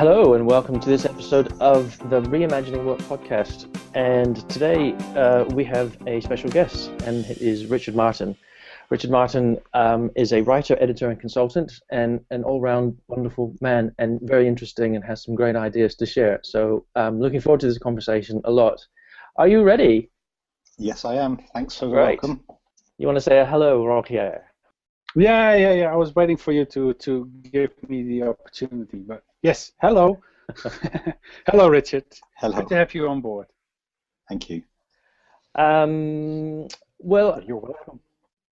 Hello and welcome to this episode of the Reimagining Work podcast. And today we have a special guest, and it is Richard Martin. Richard Martin is a writer, editor, and consultant, and an all-round wonderful man, and very interesting, and has some great ideas to share. So I'm looking forward to this conversation a lot. Are you ready? Yes, I am. Thanks for the Great. welcome. You want to say a hello, Rogier? Yeah. I was waiting for you to give me the opportunity, but yes, hello. Hello, Richard. Hello. Good to have you on board. Thank you. Well, You're welcome.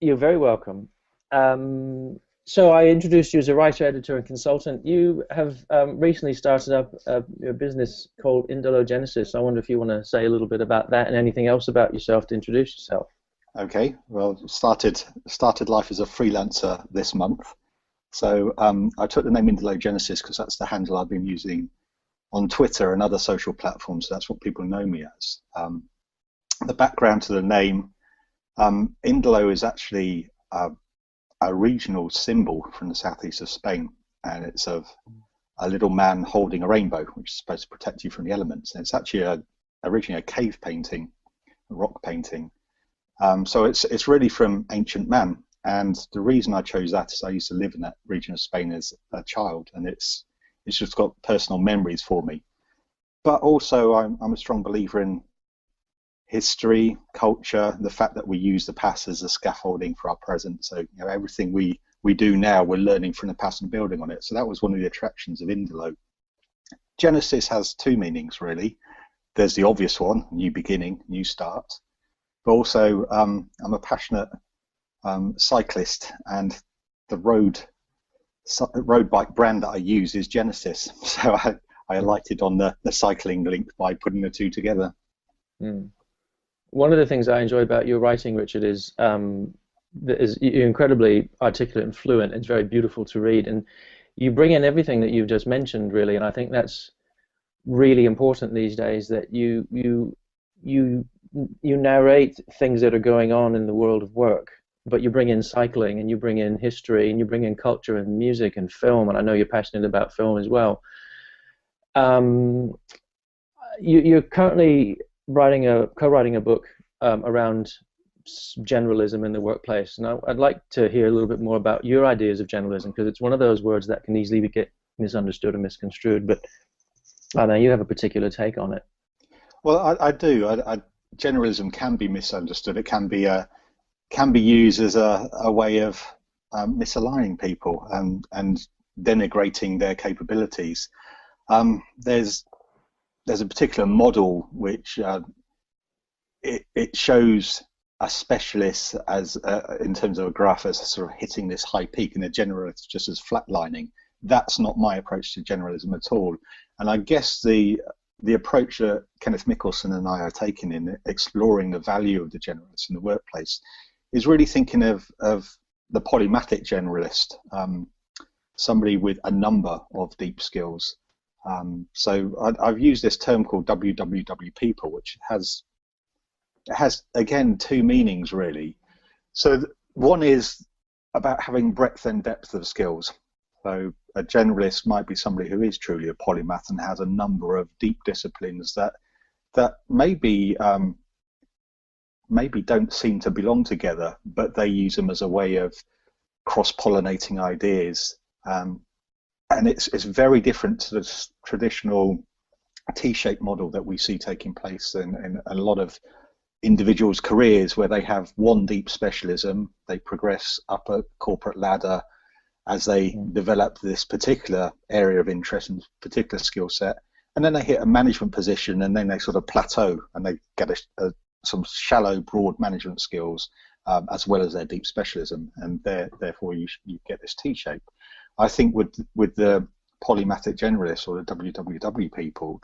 you're very welcome. So I introduced you as a writer, editor, and consultant. You have recently started up a business called Genesis. I wonder if you want to say a little bit about that and anything else about yourself to introduce yourself. Okay. Well, started life as a freelancer this month. So I took the name Genesis because that's the handle I've been using on Twitter and other social platforms. So that's what people know me as. The background to the name, Indolo is actually a regional symbol from the southeast of Spain, and it's of a little man holding a rainbow, which is supposed to protect you from the elements. And it's actually originally a cave painting, a rock painting. So it's really from ancient man, and the reason I chose that is I used to live in that region of Spain as a child, and it's just got personal memories for me. But also I'm a strong believer in history, culture, the fact that we use the past as a scaffolding for our present. So everything we do now, we're learning from the past and building on it. So that was one of the attractions of Indolo. Genesis has two meanings really. There's the obvious one, new beginning, new start. But also, I'm a passionate cyclist, and the road bike brand that I use is Genesis. So I alighted on the cycling link by putting the two together. Mm. One of the things I enjoy about your writing, Richard, is you're incredibly articulate and fluent. It's very beautiful to read, and you bring in everything that you've just mentioned, really. And I think that's really important these days, that you narrate things that are going on in the world of work, but you bring in cycling, and you bring in history, and you bring in culture and music and film, and I know you're passionate about film as well. You're currently co-writing a book around generalism in the workplace, and I'd like to hear a little bit more about your ideas of generalism, because it's one of those words that can easily get misunderstood or misconstrued, but I know you have a particular take on it. Well, I do. Generalism can be misunderstood. It can be used as a way of misaligning people and denigrating their capabilities. There's a particular model which it shows a specialist as in terms of a graph as sort of hitting this high peak, and a generalist just as flatlining. That's not my approach to generalism at all. And I guess the approach that Kenneth Mickelson and I are taking in exploring the value of the generalist in the workplace is really thinking of the polymathic generalist, somebody with a number of deep skills. So I've used this term called WWW people, which has again two meanings really. So one is about having breadth and depth of skills. So a generalist might be somebody who is truly a polymath and has a number of deep disciplines that maybe don't seem to belong together, but they use them as a way of cross-pollinating ideas. And it's very different to the traditional T-shaped model that we see taking place in a lot of individuals' careers, where they have one deep specialism, they progress up a corporate ladder as they develop this particular area of interest and particular skill set, and then they hit a management position, and then they sort of plateau and they get some shallow, broad management skills as well as their deep specialism, and therefore you get this T-shape. I think with the polymathic generalists or the WWW people,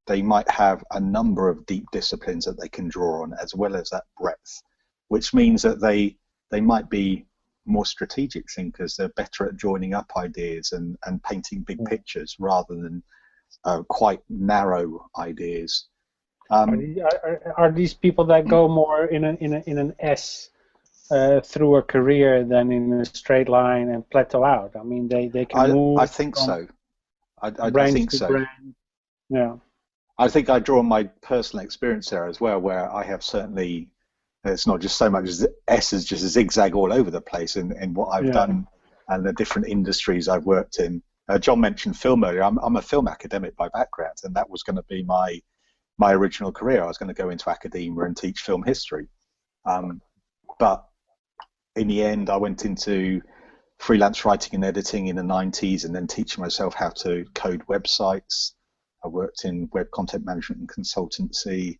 they might have a number of deep disciplines that they can draw on, as well as that breadth, which means that they might be more strategic thinkers. They're better at joining up ideas and painting big pictures rather than quite narrow ideas. Are these people that go more in an S through a career than in a straight line and plateau out? I mean, they can move. I think so. I think to so. brand. Yeah. I think I draw on my personal experience there as well, where I have certainly, it's not just so much as S as just a zigzag all over the place in what I've done and the different industries I've worked in. John mentioned film earlier. I'm a film academic by background, and that was going to be my original career. I was going to go into academia and teach film history. But in the end, I went into freelance writing and editing in the 90s and then teaching myself how to code websites. I worked in web content management and consultancy.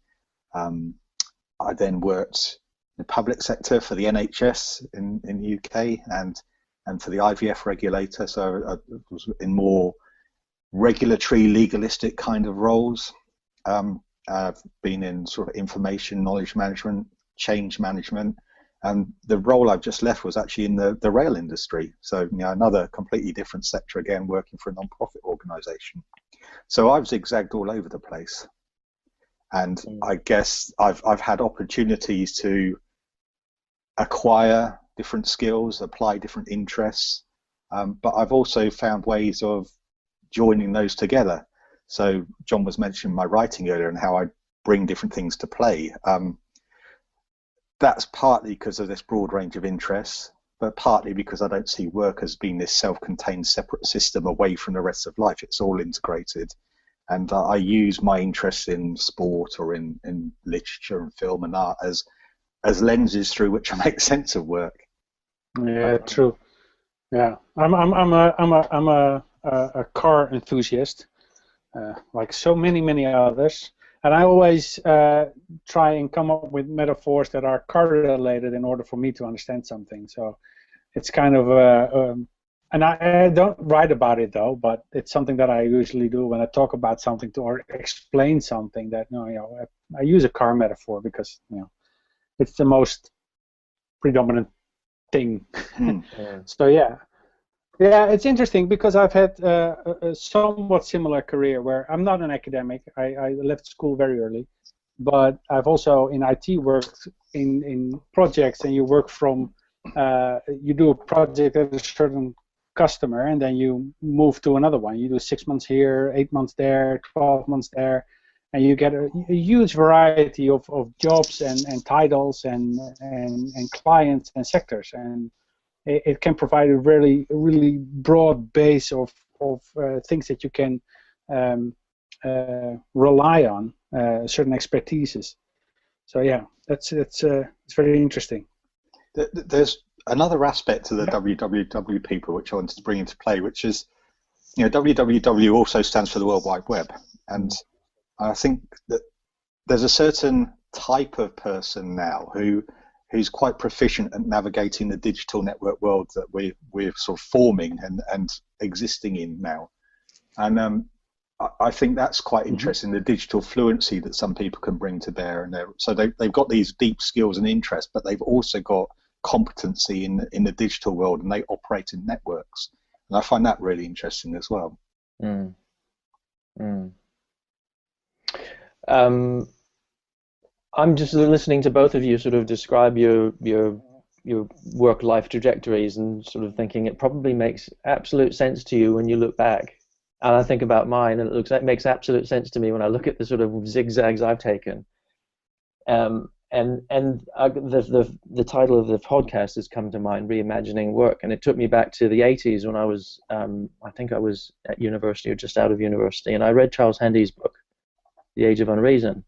I then worked in the public sector for the NHS in the UK and for the IVF regulator. So I was in more regulatory, legalistic kind of roles. I've been in sort of information knowledge management, change management, and the role I've just left was actually in the rail industry. So another completely different sector again, working for a non-profit organisation. So I've zigzagged all over the place, and I guess I've had opportunities to acquire different skills, apply different interests, but I've also found ways of joining those together. So John was mentioning my writing earlier and how I bring different things to play. That's partly because of this broad range of interests, but partly because I don't see work as being this self-contained separate system away from the rest of life. It's all integrated. And I use my interests in sport or in literature and film and art as lenses through which I make sense of work. Yeah, true. Yeah, I'm a car enthusiast, like so many others, and I always try and come up with metaphors that are car related in order for me to understand something. So it's kind of and I don't write about it though, but it's something that I usually do when I talk about something or explain something. That I use a car metaphor because it's the most predominant thing. So yeah, it's interesting because I've had a somewhat similar career where I'm not an academic. I left school very early, but I've also in IT worked in projects, and you work from you do a project at a certain customer, and then you move to another one. You do 6 months here, 8 months there, 12 months there, and you get a huge variety of jobs and titles and clients and sectors, and it can provide a really broad base of things that you can rely on, certain expertises. So yeah, it's very interesting. There's another aspect to the WWW people which I wanted to bring into play, which is, WWW also stands for the World Wide Web, and I think that there's a certain type of person now who's quite proficient at navigating the digital network world that we're sort of forming and existing in now, and I think that's quite interesting, the digital fluency that some people can bring to bear, and so they've got these deep skills and interests, but they've also got competency in the digital world, and they operate in networks, and I find that really interesting as well. I'm just listening to both of you sort of describe your work-life trajectories, and sort of thinking it probably makes absolute sense to you when you look back. And I think about mine, and it makes absolute sense to me when I look at the sort of zigzags I've taken. The title of the podcast has come to mind, Reimagining Work, and it took me back to the 80s when I was, I think I was at university or just out of university, and I read Charles Handy's book, The Age of Unreason.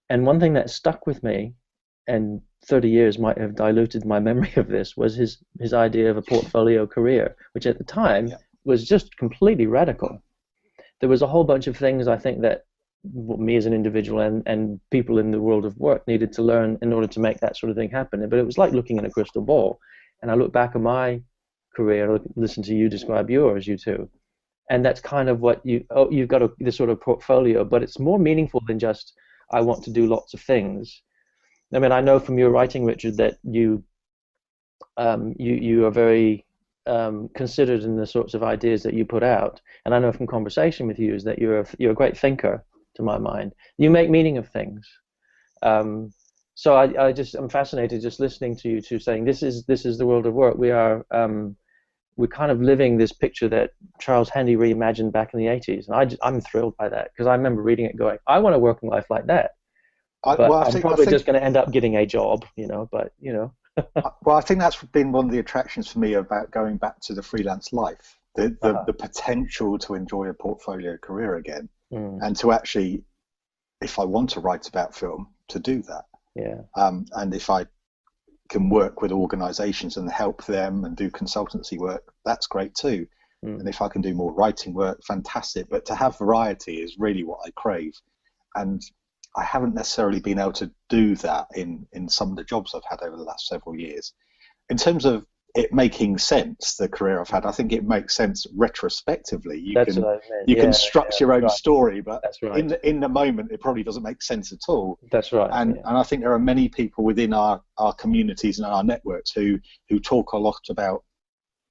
And one thing that stuck with me, and 30 years might have diluted my memory of this, was his idea of a portfolio career, which at the time was just completely radical. There was a whole bunch of things I think that me as an individual and people in the world of work needed to learn in order to make that sort of thing happen. But it was like looking in a crystal ball. And I look back at my career, listen to you describe yours, you two, and that's kind of what you've got this sort of portfolio, but it's more meaningful than just I want to do lots of things. I mean, I know from your writing, Richard, that you are very considered in the sorts of ideas that you put out, and I know from conversation with you is that you're a great thinker. To my mind, you make meaning of things. So I'm fascinated just listening to you two saying this is the world of work. We are we're kind of living this picture that Charles Handy reimagined back in the 80s, and I'm thrilled by that, because I remember reading it going, I want a working life like that. But I'm probably just going to end up getting a job, but Well, I think that's been one of the attractions for me about going back to the freelance life, the potential to enjoy a portfolio career again, and to actually, if I want to write about film, to do that. Yeah. And if I can work with organizations and help them and do consultancy work, that's great too. And if I can do more writing work, fantastic. But to have variety is really what I crave. And I haven't necessarily been able to do that in some of the jobs I've had over the last several years. In terms of it making sense, the career I've had, I think it makes sense retrospectively. You can structure your own story, but in the moment, it probably doesn't make sense at all. That's right. And I think there are many people within our communities and our networks who talk a lot about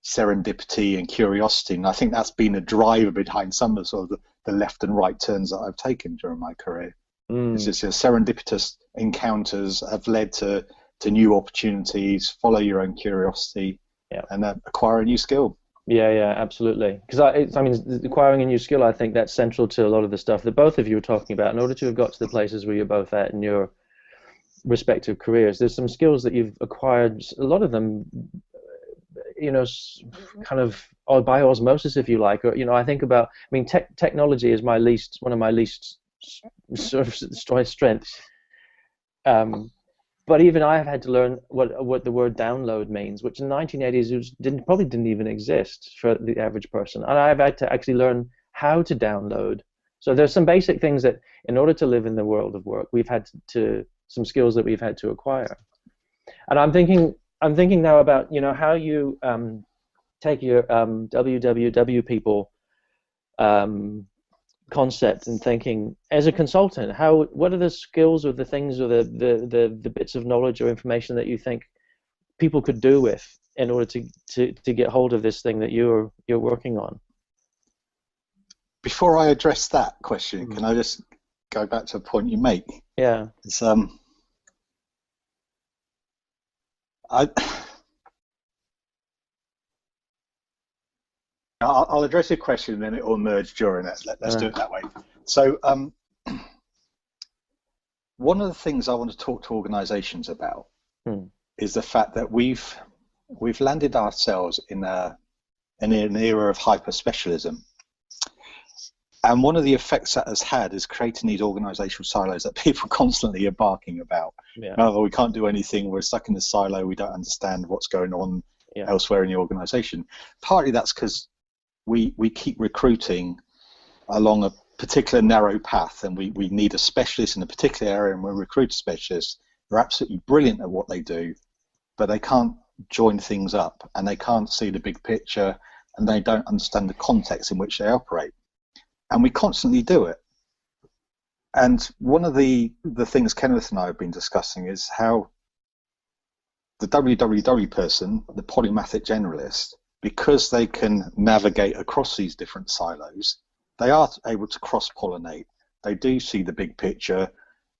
serendipity and curiosity, and I think that's been a driver behind some of sort of the left and right turns that I've taken during my career. It's just serendipitous encounters have led to new opportunities. Follow your own curiosity, and acquire a new skill. Yeah, absolutely. Because I mean, acquiring a new skill, I think that's central to a lot of the stuff that both of you were talking about. In order to have got to the places where you're both at in your respective careers, there's some skills that you've acquired. A lot of them, kind of by osmosis, if you like. Or I think about. I mean, technology is one of my least sort of strengths. But even I have had to learn what the word download means, which in the 1980s probably didn't even exist for the average person. And I've had to actually learn how to download. So there's some basic things that, in order to live in the world of work, we've had some skills that we've had to acquire. And I'm thinking now about how you take your WWW people concept and thinking as a consultant. What are the skills or the things or the bits of knowledge or information that you think people could do with in order to get hold of this thing that you're working on? Before I address that question, can I just go back to a point you make? Yeah. It's, I'll address your question and then it will emerge during it. Let's do it that way. So one of the things I want to talk to organizations about is the fact that we've landed ourselves in an era of hyper-specialism. And one of the effects that has had is creating these organizational silos that people constantly are barking about. Yeah. No, we can't do anything. We're stuck in the silo. We don't understand what's going on elsewhere in the organization. Partly that's because we keep recruiting along a particular narrow path, and we need a specialist in a particular area, and we recruit a specialist. They're absolutely brilliant at what they do, but they can't join things up, and they can't see the big picture, and they don't understand the context in which they operate. And we constantly do it. And one of the things Kenneth and I have been discussing is how the WWW person, the polymathic generalist, because they can navigate across these different silos, they are able to cross-pollinate. They do see the big picture.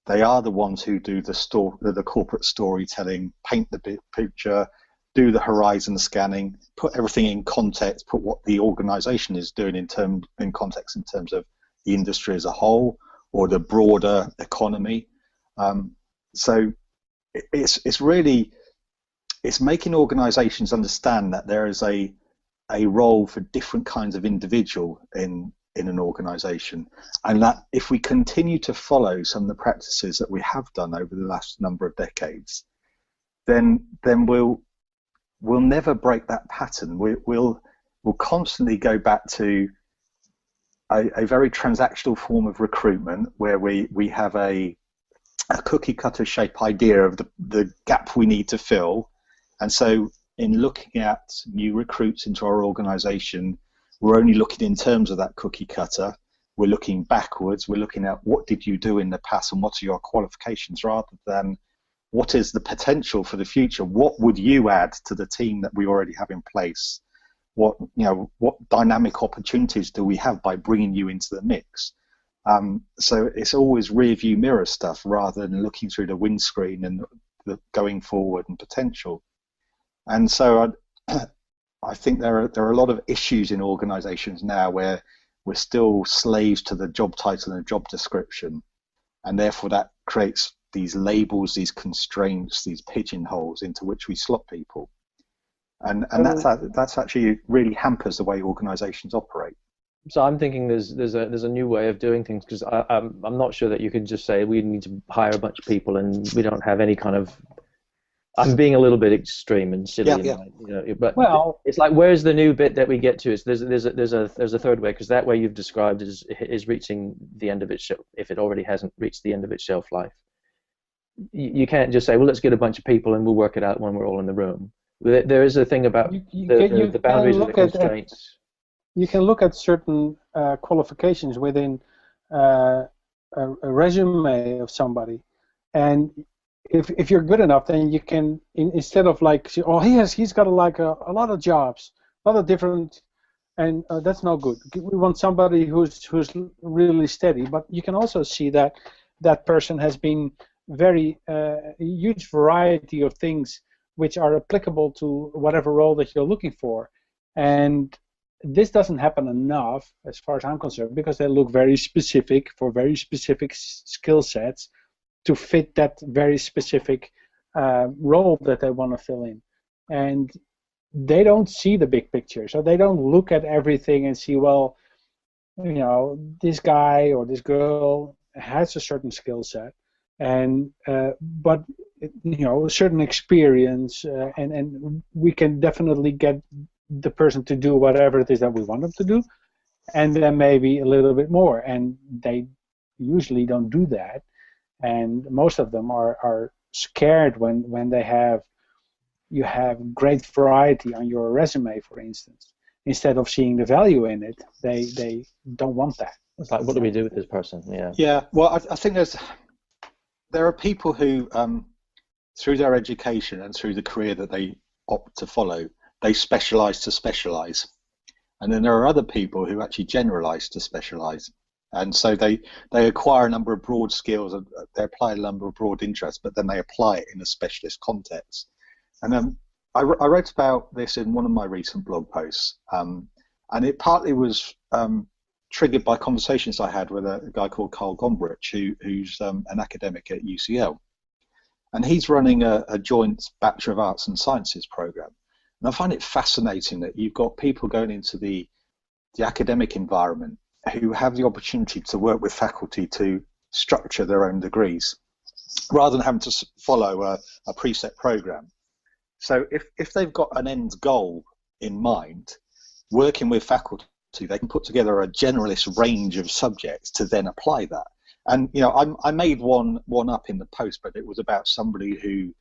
They are the ones who do the corporate storytelling, paint the big picture, do the horizon scanning, put everything in context, put what the organization is doing in context in terms of the industry as a whole or the broader economy. So it's making organizations understand that there is a role for different kinds of individual in an organization, and that if we continue to follow some of the practices that we have done over the last number of decades, then we'll never break that pattern. We'll constantly go back to a very transactional form of recruitment where we have a cookie cutter shape idea of the gap we need to fill. And so in looking at new recruits into our organization, we're only looking in terms of that cookie cutter. We're looking backwards. We're looking at what did you do in the past and what are your qualifications, rather than what is the potential for the future. What would you add to the team that we already have in place? What dynamic opportunities do we have by bringing you into the mix? So it's always rear view mirror stuff rather than looking through the windscreen and the going forward and potential. And so I think there are a lot of issues in organisations now where we're still slaves to the job title and the job description, and therefore that creates these labels, these constraints, these pigeonholes into which we slot people, and that's actually really hampers the way organisations operate. So I'm thinking there's a new way of doing things, because I'm not sure that you can just say we need to hire a bunch of people and we don't have any kind of. I'm being a little bit extreme and silly, but it's like, where's the new bit that we get to? There's a third way, because that way you've described is reaching the end of its shelf, if it already hasn't reached the end of its shelf life. You can't just say, well, let's get a bunch of people and we'll work it out when we're all in the room. There is a thing about the boundaries and the constraints. You can look at certain qualifications within a resume of somebody, and if you're good enough, then you can, instead of like, oh, he's got a lot of jobs, a lot of different, and that's no good. We want somebody who's really steady. But you can also see that that person has been very huge variety of things which are applicable to whatever role that you're looking for, and this doesn't happen enough, as far as I'm concerned, because they look very specific for very specific skill sets to fit that very specific role that they want to fill in. And they don't see the big picture, so they don't look at everything and see, well, this guy or this girl has a certain skill set, and but a certain experience, and we can definitely get the person to do whatever it is that we want them to do, and then maybe a little bit more. And they usually don't do that, and most of them are scared when you have great variety on your resume, for instance. Instead of seeing the value in it, they don't want that. It's like, what do we do with this person? Yeah. Well, I think there are people who, through their education and through the career that they opt to follow, they specialize to specialize. And then there are other people who actually generalize to specialize. And so they acquire a number of broad skills, they apply a number of broad interests, but then they apply it in a specialist context. And I wrote about this in one of my recent blog posts, and it partly was triggered by conversations I had with a guy called Carl Gombrich, who's an academic at UCL. And he's running a joint Bachelor of Arts and Sciences program. And I find it fascinating that you've got people going into the academic environment who have the opportunity to work with faculty to structure their own degrees, rather than having to follow a preset program. So if they've got an end goal in mind, working with faculty, they can put together a generalist range of subjects to then apply that. And I made one up in the post, but it was about somebody who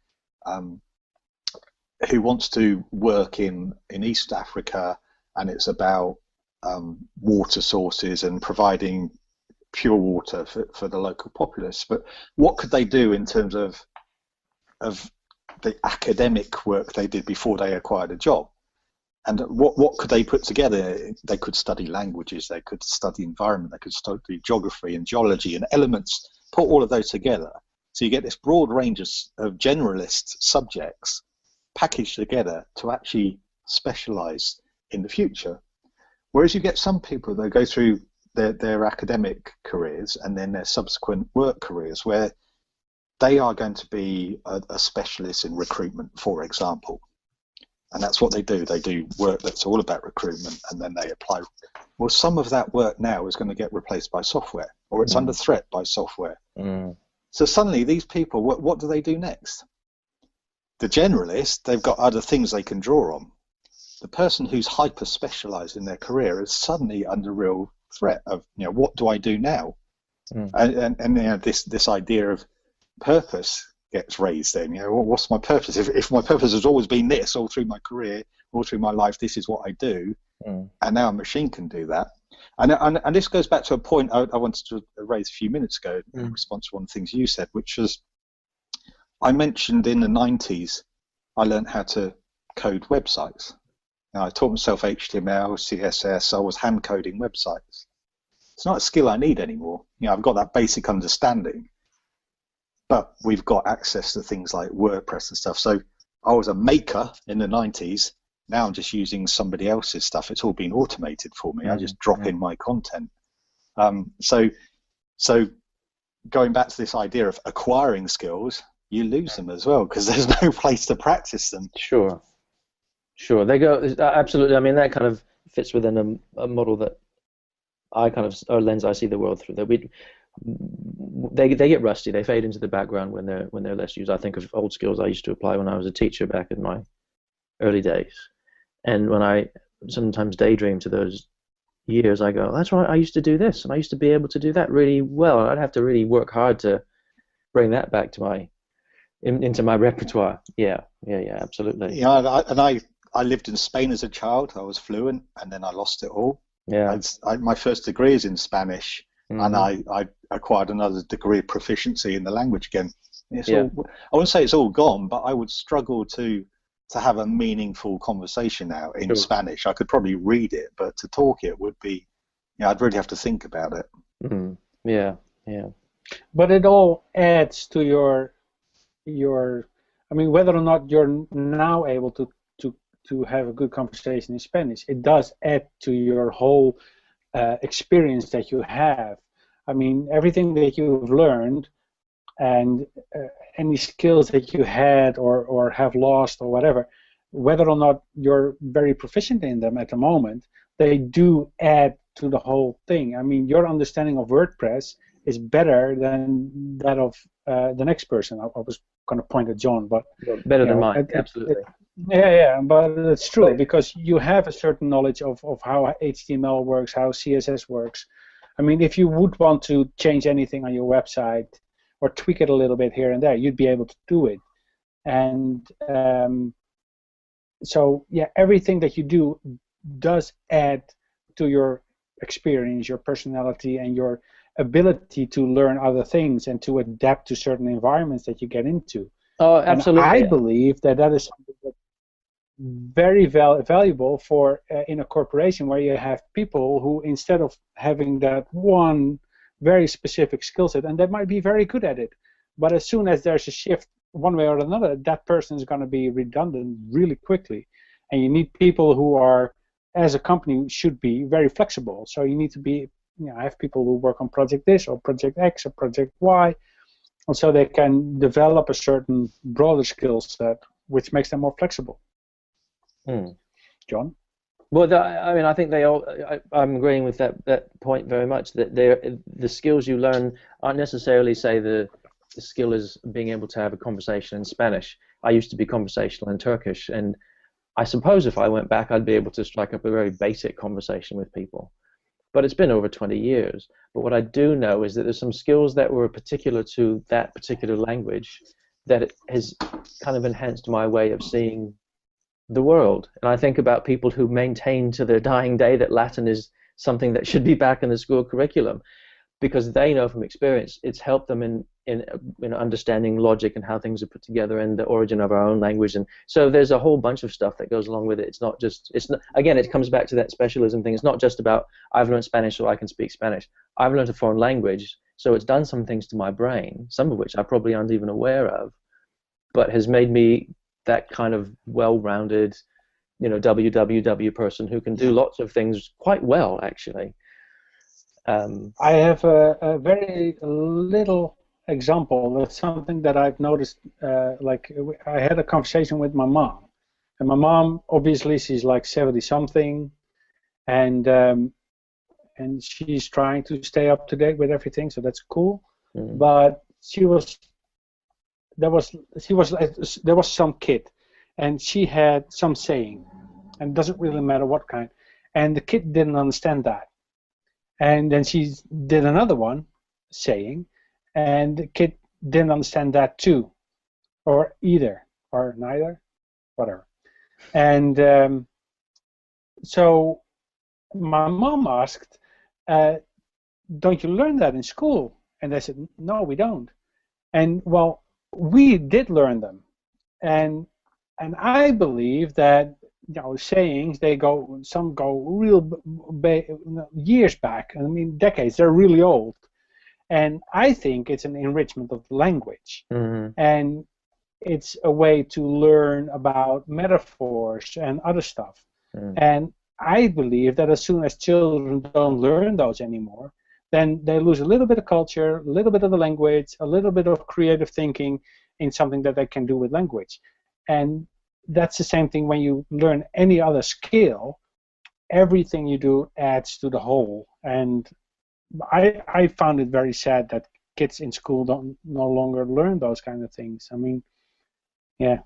wants to work in East Africa, and it's about water sources and providing pure water for the local populace. But what could they do in terms of the academic work they did before they acquired a job? And what could they put together? They could study languages, they could study environment, they could study geography and geology and elements, put all of those together. So you get this broad range of generalist subjects packaged together to actually specialize in the future. Whereas you get some people that go through their academic careers and then their subsequent work careers where they are going to be a specialist in recruitment, for example. And that's what they do. They do work that's all about recruitment, and then they apply. Well, some of that work now is going to get replaced by software, or it's under threat by software. So suddenly these people, what do they do next? The generalist, they've got other things they can draw on. The person who's hyper-specialized in their career is suddenly under real threat of, what do I do now? And this idea of purpose gets raised then. What's my purpose? If my purpose has always been this all through my career, all through my life, this is what I do, and now a machine can do that. And this goes back to a point I wanted to raise a few minutes ago in response to one of the things you said, which was, I mentioned in the 90s, I learned how to code websites. Now, I taught myself HTML, CSS, I was hand coding websites. It's not a skill I need anymore. I've got that basic understanding. But we've got access to things like WordPress and stuff. So I was a maker in the 90s, Now I'm just using somebody else's stuff. It's all been automated for me. I just drop in my content. So going back to this idea of acquiring skills, you lose them as well because there's no place to practice them. Sure. They go absolutely. I mean, that kind of fits within a model that a lens I see the world through. That they get rusty. They fade into the background when they're less used. I think of old skills I used to apply when I was a teacher back in my early days, and when I sometimes daydream to those years, I go, that's right, I used to do this, and I used to be able to do that really well. I'd have to really work hard to bring that back to into my repertoire. Yeah, absolutely. Yeah, and I lived in Spain as a child. I was fluent, and then I lost it all. Yeah. My first degree is in Spanish, and I acquired another degree of proficiency in the language again. I wouldn't say it's all gone, but I would struggle to have a meaningful conversation now in Spanish. I could probably read it, but to talk it would be, I'd really have to think about it. Yeah. But it all adds to your. I mean, whether or not you're now able to have a good conversation in Spanish, it does add to your whole experience that you have. I mean, everything that you've learned and any skills that you had or have lost or whatever, whether or not you're very proficient in them at the moment, they do add to the whole thing. I mean, your understanding of WordPress is better than that of the next person. I was going to point at John, but better than mine, absolutely. But it's true because you have a certain knowledge of how HTML works, how CSS works. I mean, if you would want to change anything on your website or tweak it a little bit here and there, you'd be able to do it. And so, everything that you do does add to your experience, your personality, and your ability to learn other things and to adapt to certain environments that you get into. Oh, absolutely. And I believe that is something that's very valuable for in a corporation where you have people who, instead of having that one very specific skill set, and they might be very good at it, but as soon as there's a shift one way or another, that person is going to be redundant really quickly. And you need people who are, as a company, should be very flexible. So you need to be, I have people who work on project this or project X or project Y, and so they can develop a certain broader skill set, which makes them more flexible. John? Well, I mean, I think I'm agreeing with that point very much. That the skills you learn aren't necessarily, say, the skill is being able to have a conversation in Spanish. I used to be conversational in Turkish, and I suppose if I went back, I'd be able to strike up a very basic conversation with people. But it's been over 20 years. But what I do know is that there's some skills that were particular to that particular language that it has kind of enhanced my way of seeing the world. And I think about people who maintain to their dying day that Latin is something that should be back in the school curriculum, because they know from experience it's helped them in understanding logic and how things are put together and the origin of our own language. And so there's a whole bunch of stuff that goes along with it. Again, it comes back to that specialism thing. It's not just about I've learned Spanish so I can speak Spanish. I've learned a foreign language, so it's done some things to my brain, some of which I probably aren't even aware of, but has made me that kind of well-rounded, WWW person who can do lots of things quite well, actually. I have a very little example. That's something that I've noticed. Like I had a conversation with my mom, and my mom, obviously, she's like 70-something, and she's trying to stay up to date with everything, so that's cool. But there was some kid, and she had some saying, and it doesn't really matter what kind, and the kid didn't understand that. And then she did another one saying, and the kid didn't understand that too, or either, or neither, whatever. And so my mom asked, don't you learn that in school? And I said, no, we don't. And well, we did learn them. And I believe that sayings, some go real years back. I mean, decades. They're really old, and I think it's an enrichment of the language. And it's a way to learn about metaphors and other stuff. And I believe that as soon as children don't learn those anymore, then they lose a little bit of culture, a little bit of the language, a little bit of creative thinking in something that they can do with language. And that's the same thing when you learn any other skill. Everything you do adds to the whole. And I found it very sad that kids in school don't no longer learn those kind of things. I mean,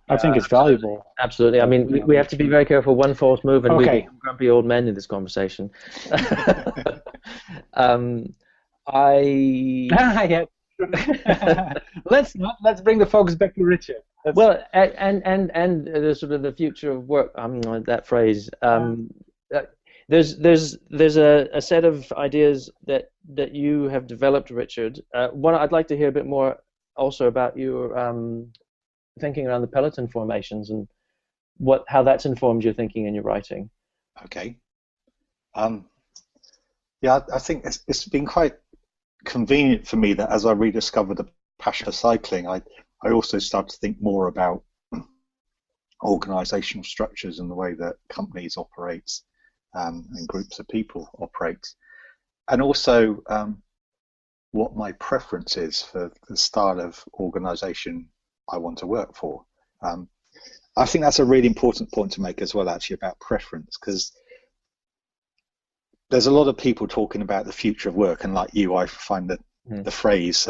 I think it's valuable. Absolutely. I mean, we have to be very careful. One false move, and we become grumpy old men in this conversation. Let's bring the focus back to Richard. Well, and the sort of the future of work. That phrase. There's a set of ideas that you have developed, Richard. One, I'd like to hear a bit more also about your thinking around the peloton formations and how that's informed your thinking and your writing. Okay. I think it's been quite convenient for me that as I rediscovered the passion for cycling, I also started to think more about organizational structures and the way that companies operate and groups of people operate, and also what my preference is for the style of organization I want to work for. I think that's a really important point to make as well, actually, about preference, because there's a lot of people talking about the future of work, and like you, I find that the phrase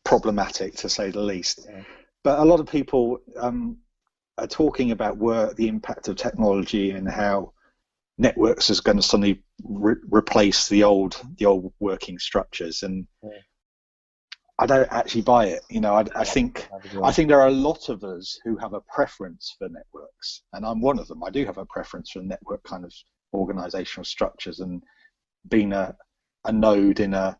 problematic, to say the least. But a lot of people are talking about work, the impact of technology, and how networks is going to suddenly replace the old working structures, and I don't actually buy it. I think there are a lot of us who have a preference for networks, and I'm one of them. I do have a preference for network kind of organizational structures, and being a node in a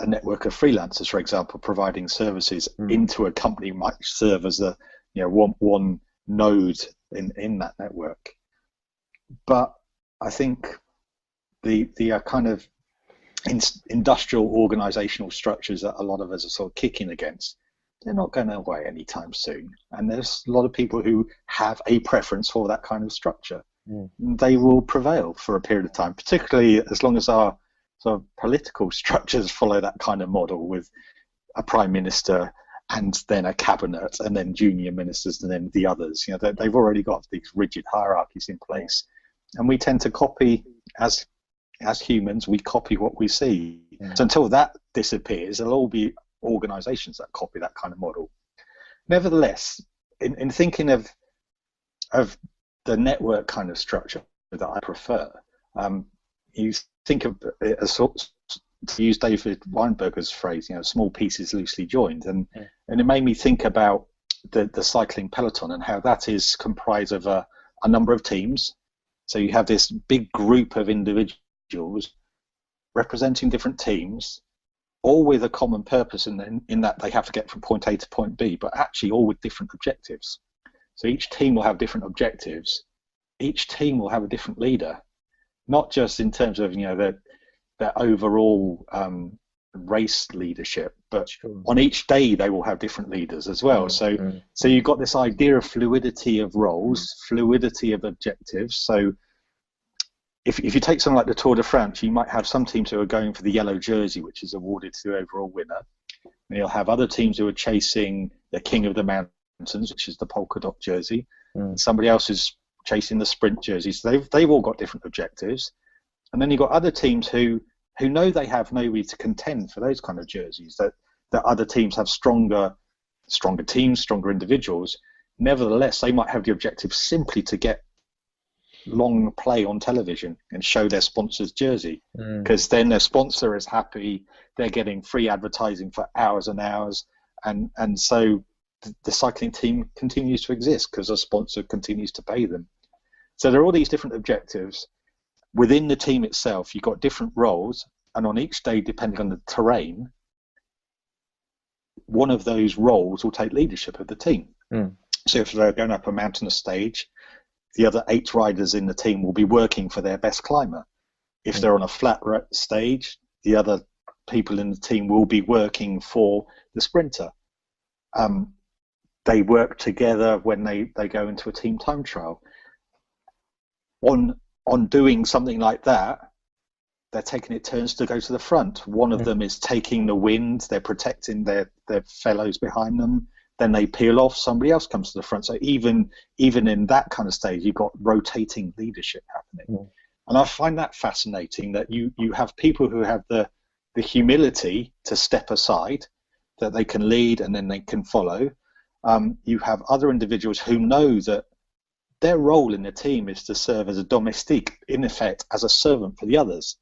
network of freelancers, for example, providing services into a company might serve as a one node in that network. But I think the kind of industrial organizational structures that a lot of us are sort of kicking against, they're not going away anytime soon. And there's a lot of people who have a preference for that kind of structure. They will prevail for a period of time, particularly as long as our sort of political structures follow that kind of model, with a prime minister and then a cabinet and then junior ministers and then the others. They've already got these rigid hierarchies in place, and we tend to copy as humans. We copy what we see. So until that disappears, there'll all be organizations that copy that kind of model. Nevertheless, in thinking of the network kind of structure that I prefer, you think of it as sort of, to use David Weinberger's phrase, small pieces loosely joined, and it made me think about the cycling peloton and how that is comprised of a number of teams. So you have this big group of individuals representing different teams, all with a common purpose in that they have to get from point A to point B, but actually all with different objectives. So each team will have different objectives. Each team will have a different leader, not just in terms of their overall race leadership, but on each day they will have different leaders as well. So you've got this idea of fluidity of roles, fluidity of objectives. So if you take something like the Tour de France, you might have some teams who are going for the yellow jersey, which is awarded to the overall winner. And you'll have other teams who are chasing the king of the mountains, which is the polka dot jersey. And somebody else is chasing the sprint jersey. So they've all got different objectives. And then you've got other teams who know they have nobody to contend for those kind of jerseys, that other teams have stronger teams, stronger individuals. Nevertheless, they might have the objective simply to get long play on television and show their sponsor's jersey, because then their sponsor is happy, they're getting free advertising for hours and hours, and so the cycling team continues to exist because a sponsor continues to pay them. So there are all these different objectives. Within the team itself, you've got different roles, and on each day, depending on the terrain, one of those roles will take leadership of the team. So if they're going up a mountainous stage, the other 8 riders in the team will be working for their best climber. If they're on a flat stage, the other people in the team will be working for the sprinter. They work together when they go into a team time trial. On doing something like that, they're taking it turns to go to the front. One of them is taking the wind, they're protecting their fellows behind them, then they peel off, somebody else comes to the front. So even in that kind of stage, you've got rotating leadership happening. And I find that fascinating, that you have people who have the humility to step aside, that they can lead and then they can follow. You have other individuals who know that their role in the team is to serve as a domestique, in effect, as a servant for the others.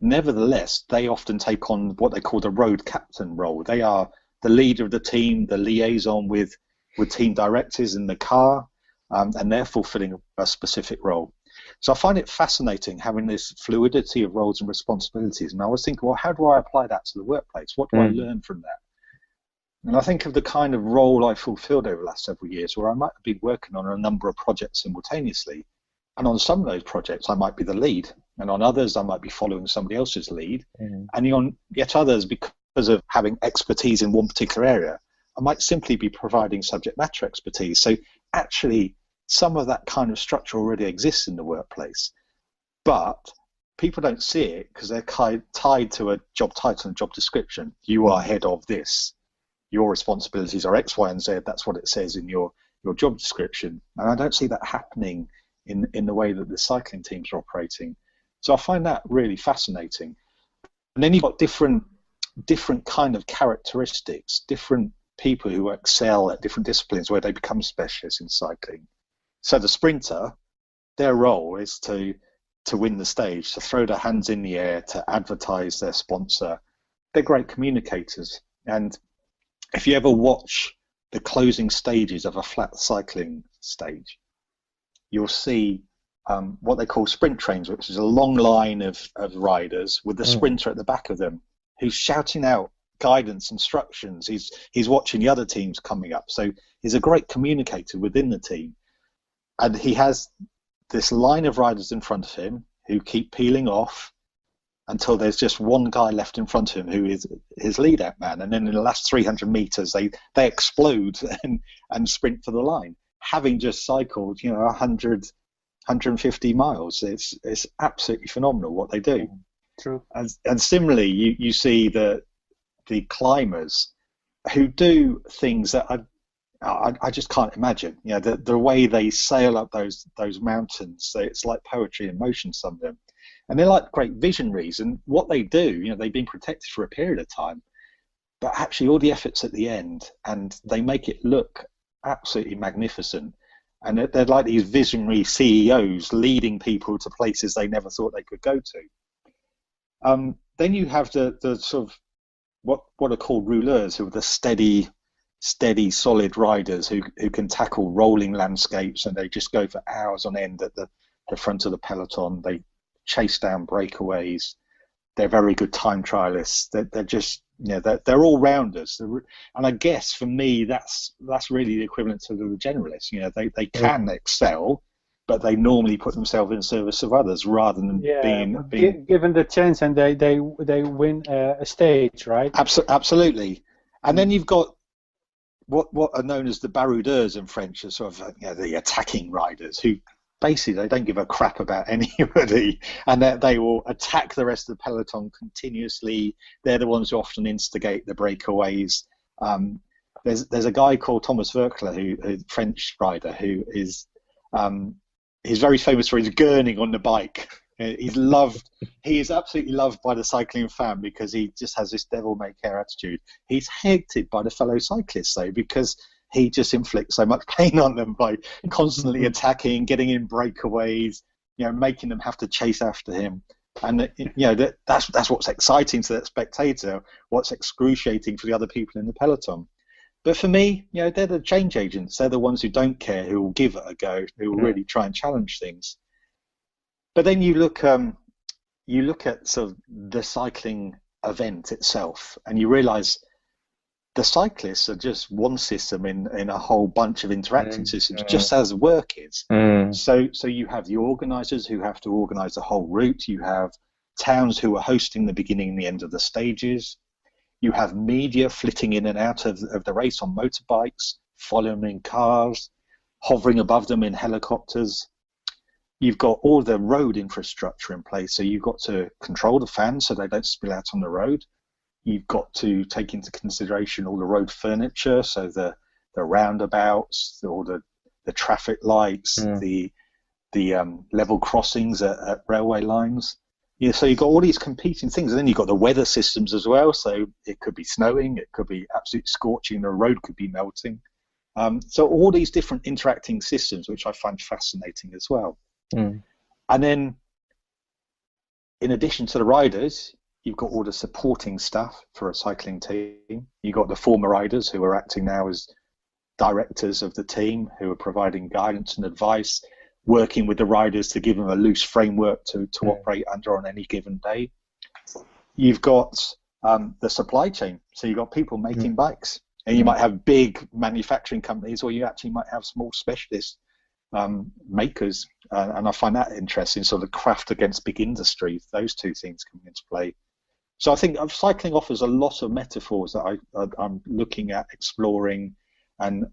Nevertheless, they often take on what they call the road captain role. They are the leader of the team, the liaison with team directors in the car, and they're fulfilling a specific role. So I find it fascinating having this fluidity of roles and responsibilities. And I was thinking, well, how do I apply that to the workplace? What do I learn from that? And I think of the kind of role I fulfilled over the last several years, where I might have been working on a number of projects simultaneously. And on some of those projects, I might be the lead. And on others, I might be following somebody else's lead. And on yet others, because of having expertise in one particular area, I might simply be providing subject matter expertise. So actually, some of that kind of structure already exists in the workplace. But people don't see it because they're tied to a job title and job description. You are head of this. Your responsibilities are X, Y, and Z. That's what it says in your job description. And I don't see that happening in the way that the cycling teams are operating. So I find that really fascinating. And then you've got different kind of characteristics, different people who excel at different disciplines where they become specialists in cycling. So the sprinter, their role is to win the stage, to throw their hands in the air, to advertise their sponsor. They're great communicators. And if you ever watch the closing stages of a flat cycling stage, you'll see what they call sprint trains, which is a long line of riders with the sprinter at the back of them, who's shouting out guidance, instructions. He's watching the other teams coming up. So he's a great communicator within the team. And he has this line of riders in front of him who keep peeling off until there's just one guy left in front of him who is his lead-out man. And then in the last 300 meters, they explode and sprint for the line, having just cycled 150 miles. It's absolutely phenomenal what they do. True. And similarly, you see the climbers who do things that I just can't imagine. The way they sail up those mountains, it's like poetry in motion, some of them. And they're like great visionaries, and what they do, they've been protected for a period of time, but actually all the efforts at the end, and they make it look absolutely magnificent. And they're like these visionary CEOs leading people to places they never thought they could go to. Then you have the sort of what are called rouleurs, who are the steady, solid riders who can tackle rolling landscapes, and they just go for hours on end at the front of the peloton. They chase down breakaways. They're very good time trialists. They're just they're all rounders. And I guess for me that's really the equivalent to the generalists. They can excel, but they normally put themselves in service of others rather than being given the chance, and they win a stage, right? Absolutely. And then you've got what are known as the baroudeurs in French, as sort of the attacking riders, who basically they don't give a crap about anybody, and they will attack the rest of the peloton continuously. They're the ones who often instigate the breakaways. There's a guy called Thomas Verkler, who French rider, who is he's very famous for his gurning on the bike. He is absolutely loved by the cycling fan because he just has this devil-may-care attitude. He's hated by the fellow cyclists, though, because he just inflicts so much pain on them by constantly attacking, getting in breakaways, making them have to chase after him. And that's what's exciting to that spectator, what's excruciating for the other people in the peloton. But for me, they're the change agents. They're the ones who don't care, who will give it a go, who will really try and challenge things. But then you look at sort of the cycling event itself, and you realise the cyclists are just one system in a whole bunch of interacting systems, just as work is. So you have the organisers who have to organise the whole route. You have towns who are hosting the beginning and the end of the stages. You have media flitting in and out of the race on motorbikes. following them in cars, hovering above them in helicopters. You've got all the road infrastructure in place, so you've got to control the fans so they don't spill out on the road. You've got to take into consideration all the road furniture, so the roundabouts, all the traffic lights, the level crossings at railway lines. Yeah, so you've got all these competing things, and then you've got the weather systems as well. So it could be snowing, it could be absolutely scorching, the road could be melting. So all these different interacting systems, which I find fascinating as well. And then, in addition to the riders, you've got all the supporting staff for a cycling team. You've got the former riders who are acting now as directors of the team, who are providing guidance and advice, working with the riders to give them a loose framework to operate under on any given day. You've got the supply chain. So you've got people making bikes. And you might have big manufacturing companies, or you actually might have small specialist makers. And I find that interesting, sort of craft against big industry, those two things coming into play. So I think cycling offers a lot of metaphors that I'm looking at, exploring, and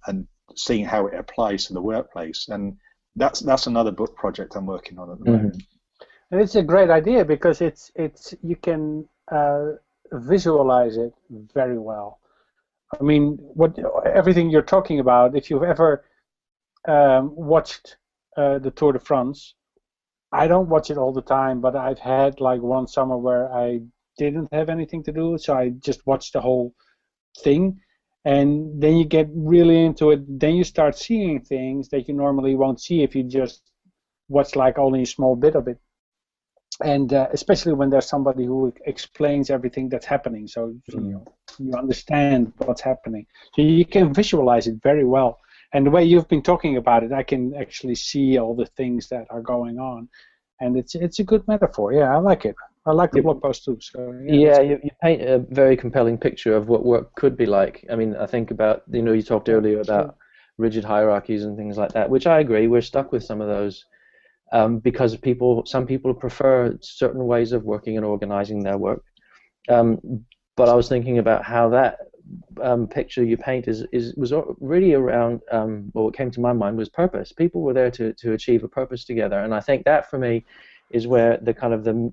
seeing how it applies to the workplace. And that's another book project I'm working on at the moment. And it's a great idea because it's you can visualize it very well. I mean, everything you're talking about, if you've ever watched the Tour de France, I don't watch it all the time, but I've had like one summer where I didn't have anything to do, so I just watched the whole thing, and then you get really into it. Then you start seeing things that you normally won't see if you just watch like only a small bit of it. And especially when there's somebody who explains everything that's happening, so you understand what's happening. So you can visualize it very well. And the way you've been talking about it, I can actually see all the things that are going on. And it's a good metaphor. Yeah, I like it. I like the blog post too. So you paint a very compelling picture of what work could be like. I mean, I think about, you talked earlier about rigid hierarchies and things like that, which I agree, we're stuck with some of those. Because some people prefer certain ways of working and organizing their work. But I was thinking about how that picture you paint was really around, what came to my mind was purpose. People were there to achieve a purpose together, and I think that for me is where the kind of the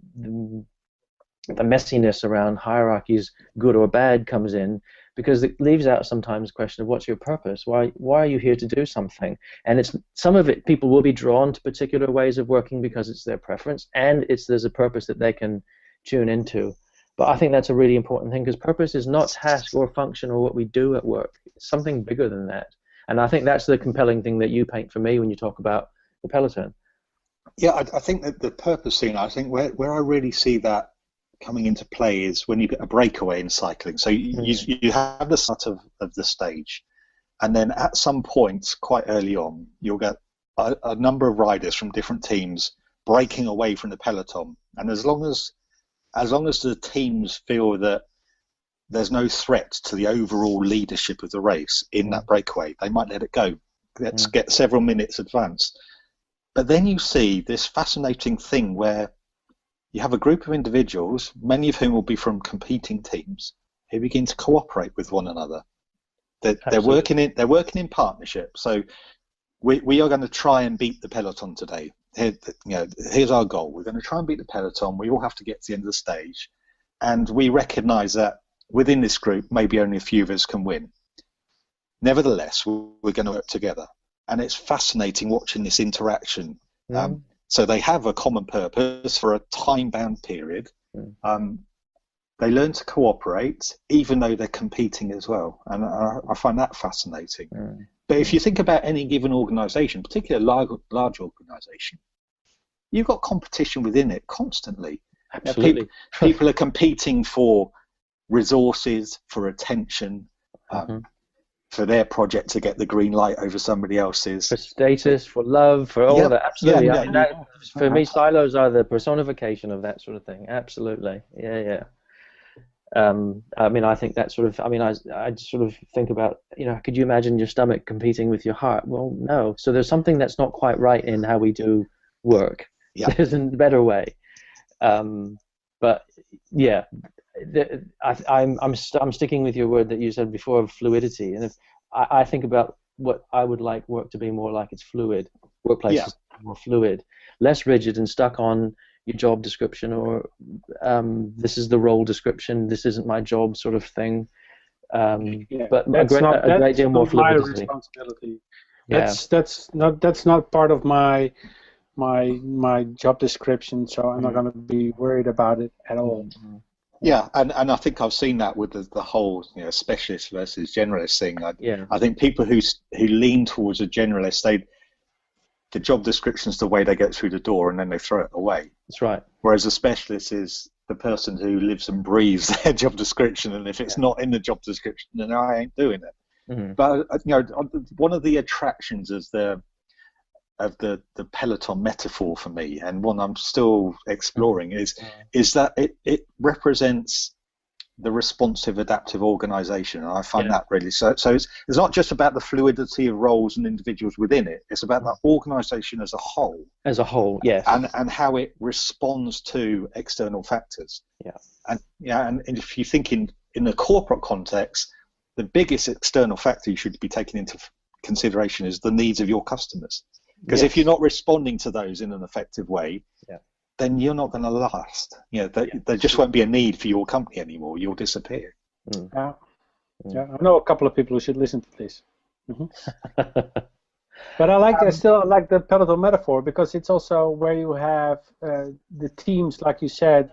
messiness around hierarchies, good or bad, comes in, because it leaves out sometimes the question of what's your purpose? Why are you here to do something? And it's some of it, people will be drawn to particular ways of working because it's their preference, and there's a purpose that they can tune into. But I think that's a really important thing, because purpose is not task or function or what we do at work. It's something bigger than that. And I think that's the compelling thing that you paint for me when you talk about the Peloton. Yeah, I think that the purpose thing, I think where I really see that coming into play is when you get a breakaway in cycling. So you have the start of the stage, and then at some point quite early on you'll get a number of riders from different teams breaking away from the peloton, and as long as the teams feel that there's no threat to the overall leadership of the race in that breakaway, they might let it go. Let's get several minutes advance. But then you see this fascinating thing where you have a group of individuals, many of whom will be from competing teams, who begin to cooperate with one another. They're working in partnership. So we are going to try and beat the peloton today. Here's our goal. We're going to try and beat the peloton. We all have to get to the end of the stage, and we recognise that within this group, maybe only a few of us can win. Nevertheless, we're going to work together, and it's fascinating watching this interaction. So they have a common purpose for a time-bound period. They learn to cooperate, even though they're competing as well. And I find that fascinating. But if you think about any given organisation, particularly a large organisation, you've got competition within it constantly. Absolutely. People are competing for resources, for attention, for their project to get the green light over somebody else's. For status, for love, for all of that. Absolutely. I mean, for me, silos are the personification of that sort of thing. Absolutely. Yeah. I mean, I think that sort of, I sort of think about, could you imagine your stomach competing with your heart? Well, no. So there's something that's not quite right in how we do work. Yeah. There's a better way. But yeah, I'm sticking with your word that you said before of fluidity. And I think about what I would like work to be more like. It's fluid. Yeah. Workplaces more fluid, less rigid and stuck on your job description, or this is the role description, this isn't my job sort of thing. But a great deal more my fluidity. responsibility. Yeah. That's not part of my job description, so I'm not going to be worried about it at all. Mm-hmm. Yeah, and I think I've seen that with the whole specialist versus generalist thing. I think people who lean towards a generalist, the job description is the way they get through the door, and then they throw it away. That's right. Whereas a specialist is the person who lives and breathes their job description, and if it's not in the job description, then I ain't doing it. Mm-hmm. But one of the attractions of the peloton metaphor for me, and one I'm still exploring, is that it represents the responsive, adaptive organization, and I find that really so. It's not just about the fluidity of roles and individuals within it; it's about the organization as a whole. As a whole, yes. And how it responds to external factors. Yeah. And if you think in the corporate context, the biggest external factor you should be taking into consideration is the needs of your customers. Because if you're not responding to those in an effective way, then you're not going to last. There just won't be a need for your company anymore. You'll disappear. Yeah, I know a couple of people who should listen to this. Mm-hmm. But I still like the peloton metaphor, because it's also where you have the teams, like you said.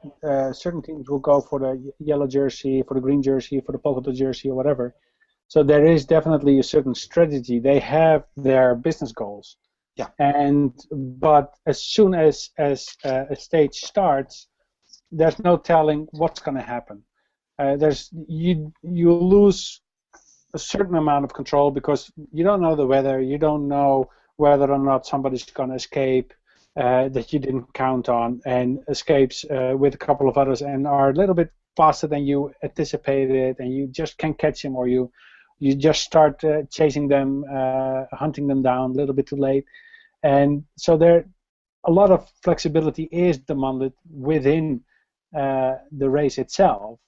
Certain teams will go for the yellow jersey, for the green jersey, for the polka dot jersey, or whatever. So there is definitely a certain strategy. They have their business goals. Yeah. But as soon as a stage starts, there's no telling what's going to happen. You lose a certain amount of control, because you don't know the weather, you don't know whether or not somebody's going to escape that you didn't count on, and escapes with a couple of others and are a little bit faster than you anticipated, and you just can't catch him, or you just start chasing them, hunting them down a little bit too late. And so a lot of flexibility is demanded within the race itself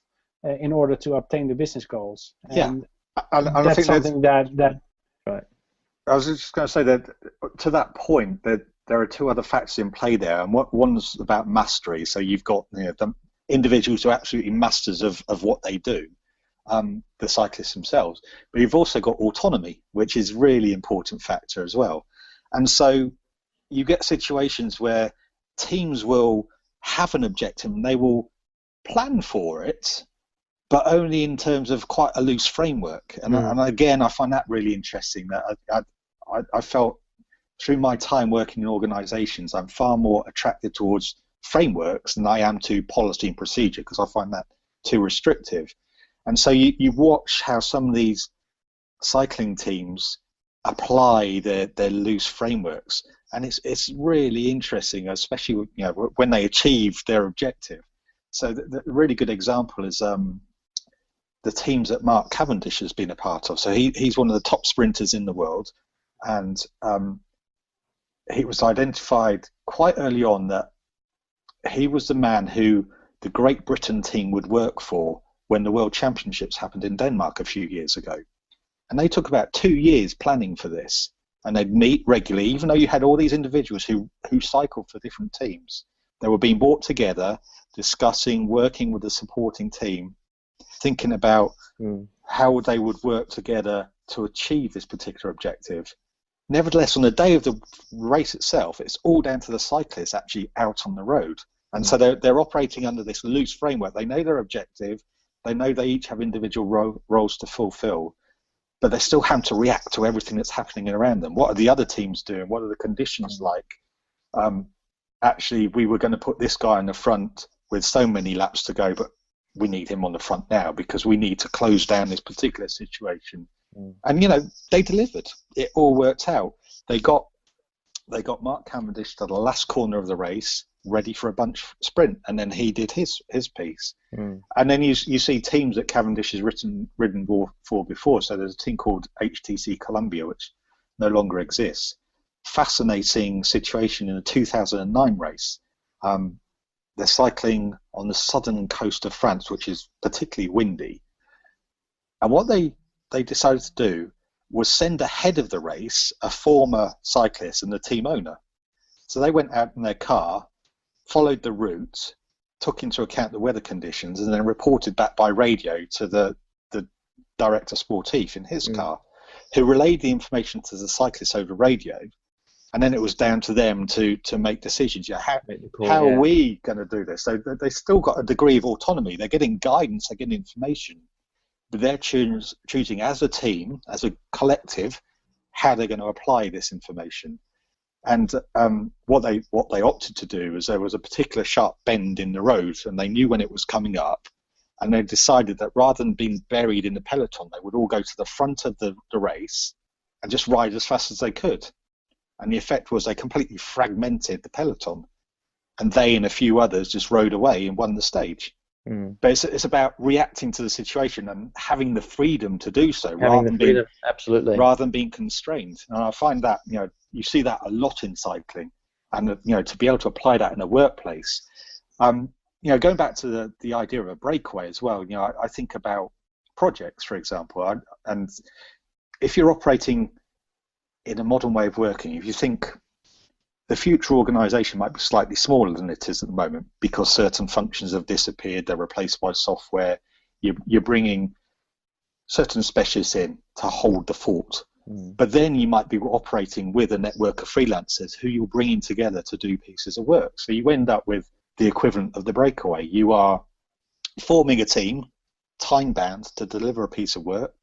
in order to obtain the business goals. And and that's I think something that right. I was just going to say that to that point, that there are two other factors in play there, and one's about mastery. So you've got the individuals who are absolutely masters of what they do, the cyclists themselves, but you've also got autonomy, which is a really important factor as well. And so you get situations where teams will have an objective and they will plan for it, but only in terms of quite a loose framework. And again, I find that really interesting. That I felt through my time working in organisations, I'm far more attracted towards frameworks than I am to policy and procedure, because I find that too restrictive. And so you watch how some of these cycling teams apply their loose frameworks, and it's really interesting, especially when they achieve their objective. So the really good example is the teams that Mark Cavendish has been a part of. So he's one of the top sprinters in the world, and he was identified quite early on that he was the man who the Great Britain team would work for when the World Championships happened in Denmark a few years ago. And they took about 2 years planning for this, and they'd meet regularly, even though you had all these individuals who cycled for different teams. They were being brought together, discussing, working with the supporting team, thinking about how they would work together to achieve this particular objective. Nevertheless, on the day of the race itself, it's all down to the cyclists actually out on the road. And so they're operating under this loose framework. They know their objective. They know they each have individual roles to fulfill, but they still have to react to everything that's happening around them. What are the other teams doing? What are the conditions like? Actually, we were going to put this guy in the front with so many laps to go, but we need him on the front now because we need to close down this particular situation. And they delivered. It all worked out. They got Mark Cavendish to the last corner of the race, ready for a bunch sprint, and then he did his piece. And then you see teams that Cavendish has ridden for before. So there's a team called HTC Columbia, which no longer exists. Fascinating situation in the 2009 race. They're cycling on the southern coast of France, which is particularly windy. And what they decided to do was send ahead of the race a former cyclist and the team owner. So they went out in their car, followed the route, took into account the weather conditions, and then reported back by radio to the director sportif in his car, who relayed the information to the cyclist over radio. And then it was down to them to make decisions. How are we going to do this? So they still got a degree of autonomy. They're getting guidance, they're getting information, but they're choosing as a team, as a collective, how they're going to apply this information. And what they opted to do is there was a particular sharp bend in the road, and they knew when it was coming up, and they decided that rather than being buried in the peloton, they would all go to the front of the race and just ride as fast as they could. And the effect was they completely fragmented the peloton, and they and a few others just rode away and won the stage. But it's about reacting to the situation and having the freedom to do so, rather than being constrained. And I find that you see that a lot in cycling, and to be able to apply that in a workplace. Going back to the idea of a breakaway as well. I think about projects, for example, and if you're operating in a modern way of working, if you think the future organisation might be slightly smaller than it is at the moment because certain functions have disappeared, they're replaced by software, you're bringing certain specialists in to hold the fort. But then you might be operating with a network of freelancers who you're bringing together to do pieces of work. So you end up with the equivalent of the breakaway. You are forming a team, time-bound, to deliver a piece of work.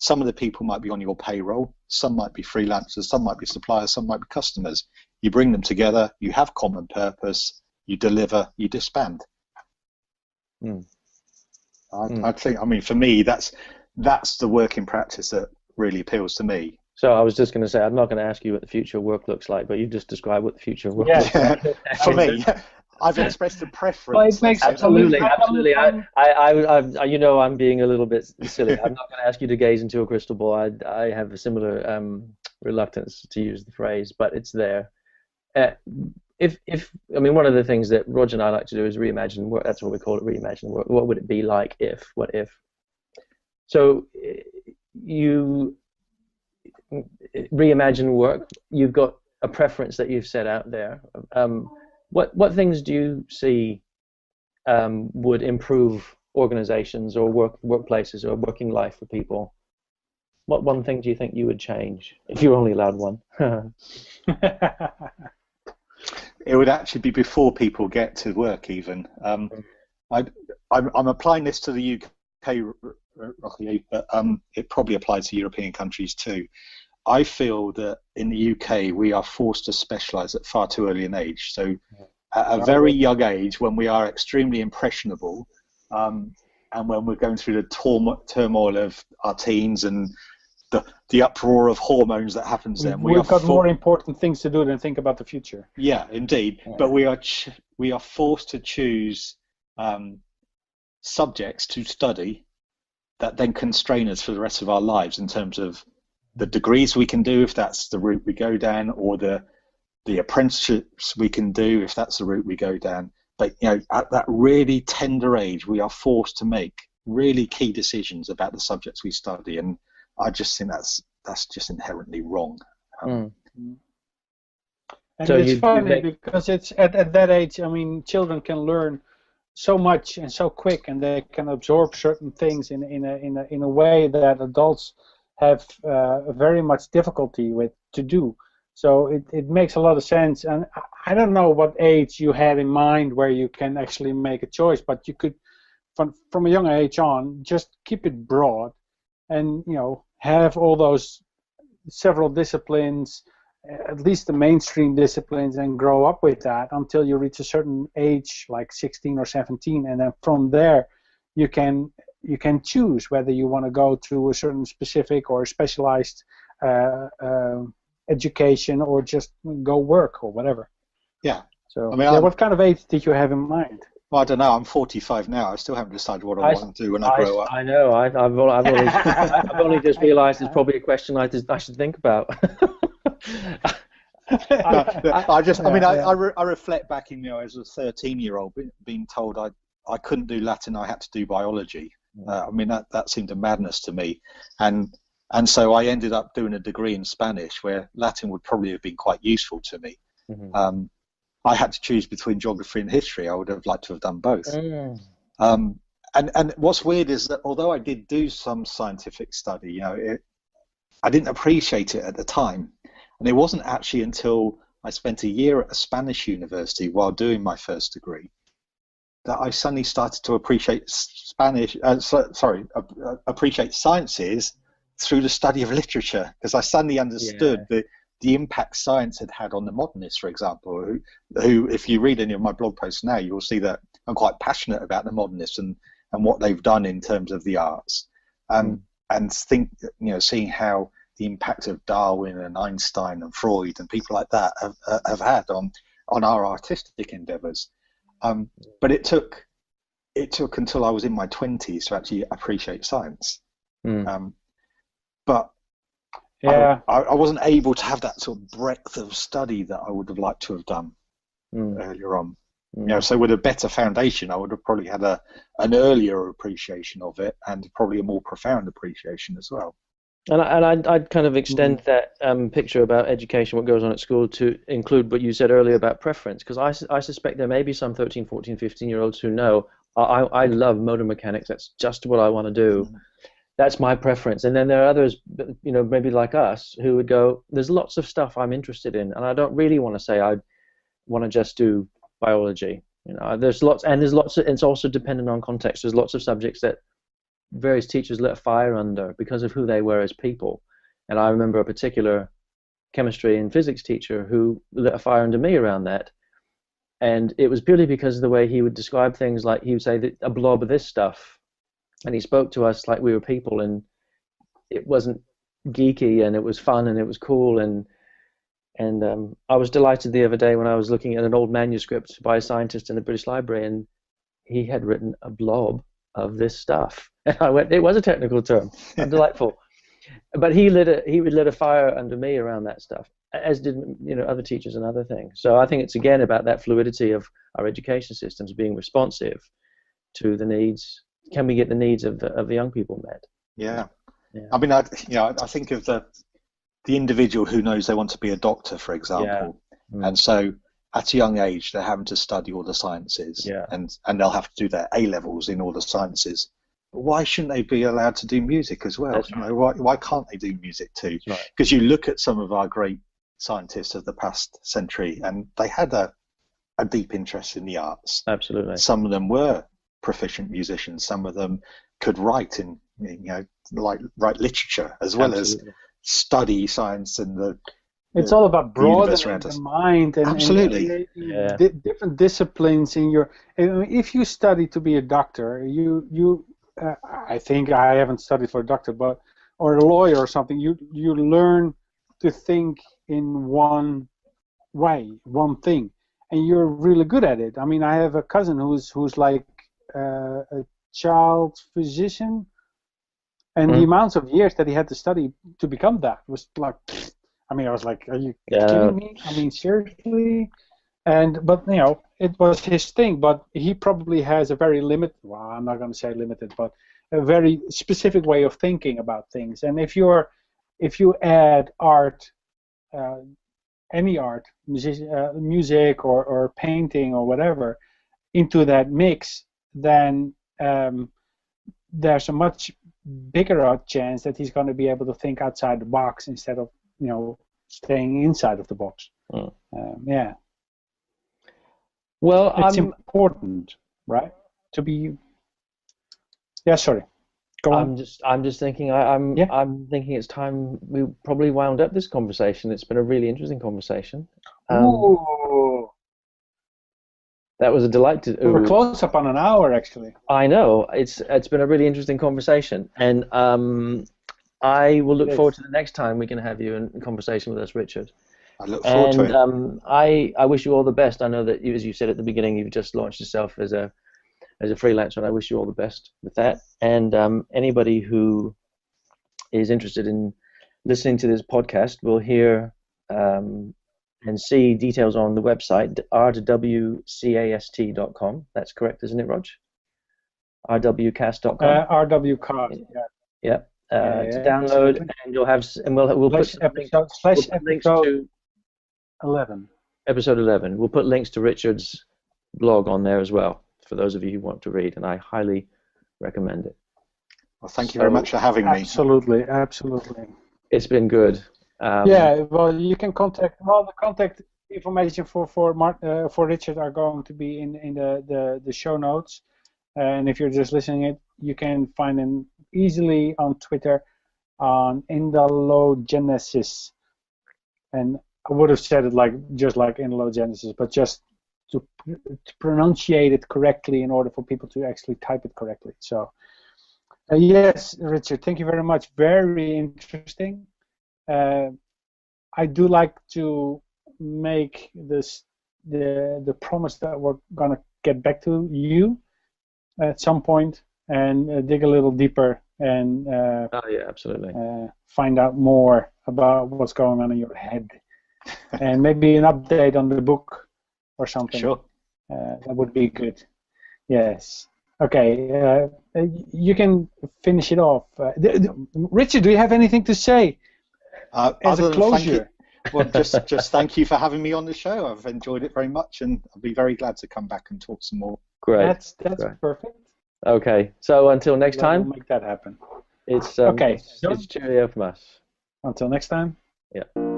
Some of the people might be on your payroll, some might be freelancers, some might be suppliers, some might be customers. You bring them together, you have common purpose, you deliver, you disband. I think, for me, that's the working practice that really appeals to me. So I was just going to say, I'm not going to ask you what the future of work looks like, but you just described what the future of work looks like. For me, I've expressed a preference. Well, it makes absolutely. I'm being a little bit silly. I'm not going to ask you to gaze into a crystal ball. I have a similar reluctance to use the phrase, but it's there. One of the things that Roger and I like to do is reimagine work. That's what we call it, reimagine work. What would it be like if? What if? So you reimagine work. You've got a preference that you've set out there. What things do you see would improve organizations or workplaces or working life for people? What one thing do you think you would change if you were only allowed one? It would actually be before people get to work even. I'm applying this to the UK, but it probably applies to European countries too. I feel that in the UK we are forced to specialise at far too early an age. So at a very young age, when we are extremely impressionable, and when we're going through the turmoil of our teens and the uproar of hormones that happens then, we've got more important things to do than think about the future. Yeah, indeed. Yeah. But we are forced to choose subjects to study that then constrain us for the rest of our lives in terms of the degrees we can do if that's the route we go down, or the apprenticeships we can do if that's the route we go down. But at that really tender age, we are forced to make really key decisions about the subjects we study, and I just think that's just inherently wrong. And so it's funny because it's at that age. Children can learn so much and so quick, and they can absorb certain things in a way that adults have very much difficulty with to do. So it makes a lot of sense. And I don't know what age you had in mind where you can actually make a choice, but you could, from a young age on, just keep it broad, and have all those several disciplines, at least the mainstream disciplines, and grow up with that until you reach a certain age, like 16 or 17, and then from there you can choose whether you want to go to a certain specific or specialized education, or just go work or whatever. Yeah. So what kind of age did you have in mind? Well, I don't know. I'm 45 now. I still haven't decided what I want to do when I grow up. I know. I've only just realised it's probably a question I should think about. I reflect back in as a 13-year-old being told I couldn't do Latin. I had to do biology. That seemed a madness to me, and And so I ended up doing a degree in Spanish, where Latin would probably have been quite useful to me. Mm-hmm. I had to choose between geography and history. I would have liked to have done both. Mm. And what's weird is that although I did do some scientific study, I didn't appreciate it at the time. And it wasn't actually until I spent a year at a Spanish university while doing my first degree that I suddenly started to appreciate appreciate sciences through the study of literature, because I suddenly understood the impact science had on the modernists, for example, who, if you read any of my blog posts now, you will see that I'm quite passionate about the modernists and what they've done in terms of the arts. And seeing how the impact of Darwin and Einstein and Freud and people like that have had on our artistic endeavours. But it took until I was in my 20s to actually appreciate science. But I wasn't able to have that sort of breadth of study that I would have liked to have done earlier on. So with a better foundation, I would have probably had an earlier appreciation of it, and probably a more profound appreciation as well. And I'd kind of extend that picture about education, what goes on at school, to include what you said earlier about preference, because I suspect there may be some 13, 14, 15-year-olds who know, I love motor mechanics, that's just what I want to do. That's my preference. And then there are others, maybe like us, who would go, there's lots of stuff I'm interested in, and I don't really want to say I want to just do biology. There's lots, it's also dependent on context. There's lots of subjects that various teachers lit a fire under because of who they were as people. And I remember a particular chemistry and physics teacher who lit a fire under me around that. And it was purely because of the way he would describe things. Like, he would say that a blob of this stuff, and he spoke to us like we were people, and it wasn't geeky, and it was fun, and it was cool. And I was delighted the other day when I was looking at an old manuscript by a scientist in the British Library, and he had written a blob of this stuff. And I went, it was a technical term. Delightful. But he would lit a fire under me around that stuff, as did other teachers and other things. So I think it's again about that fluidity of our education systems being responsive to the needs. Can we get the needs of the young people met? Yeah. I mean, I think of the individual who knows they want to be a doctor, for example, and so at a young age they're having to study all the sciences, and they'll have to do their A-levels in all the sciences. But why shouldn't they be allowed to do music as well? Right. Why can't they do music too? Because you look at some of our great scientists of the past century, and they had a deep interest in the arts. Absolutely. Some of them were proficient musicians. Some of them could write write literature as well as study science and it's all about broadening the mind and different disciplines in your. If you study to be a doctor, you I think I haven't studied for a doctor, or a lawyer or something. You learn to think in one way, one thing, and you're really good at it. I mean, I have a cousin who's like a child physician, and the amounts of years that he had to study to become that was like, I mean, I was like, are you kidding me? I mean, seriously? But it was his thing, but he probably has a very limited, well, I'm not going to say limited, but a very specific way of thinking about things. And if you add art, any art, music or painting or whatever, into that mix, then there's a much bigger chance that he's going to be able to think outside the box instead of staying inside of the box. Well, it's important, right? To be. Yeah, sorry. Go on. I'm just thinking. I'm thinking it's time we probably wound up this conversation. It's been a really interesting conversation. Ooh. That was a delight to. We're close up on an hour, actually. I know. It's been a really interesting conversation, and I will look forward to the next time we can have you in conversation with us, Richard. I look forward to it. I wish you all the best. I know that as you said at the beginning, you've just launched yourself as a freelancer, and I wish you all the best with that. And anybody who is interested in listening to this podcast will hear and see details on the website, rwcast.com. That's correct, isn't it, Rog? rwcast.com. rwcast, yeah. to download, absolutely. and you'll have, and we'll put Slash some links, episode, slash we'll put links episode to 11. episode 11. We'll put links to Richard's blog on there as well for those of you who want to read, and I highly recommend it. Well, thank you very much for having me. Absolutely, absolutely. It's been good. Yeah, well, you can contact. Well, the contact information for Richard are going to be in the show notes, and if you're just listening it, you can find him easily on Twitter on Indalogenesis, and I would have said it just like Indalogenesis, but just to pronunciate it correctly in order for people to actually type it correctly. So, yes, Richard, thank you very much. Very interesting. I do like to make the promise that we're gonna get back to you at some point and dig a little deeper and absolutely. Find out more about what's going on in your head and maybe an update on the book or something. Sure. That would be good. Yes. Okay. You can finish it off. Richard, do you have anything to say as a closure? Well, just thank you for having me on the show. I've enjoyed it very much, and I'll be very glad to come back and talk some more. Great. That's Great. Perfect. Okay. So until next time, we'll make that happen. It's okay. It's cheerio from us. Until next time. Yeah.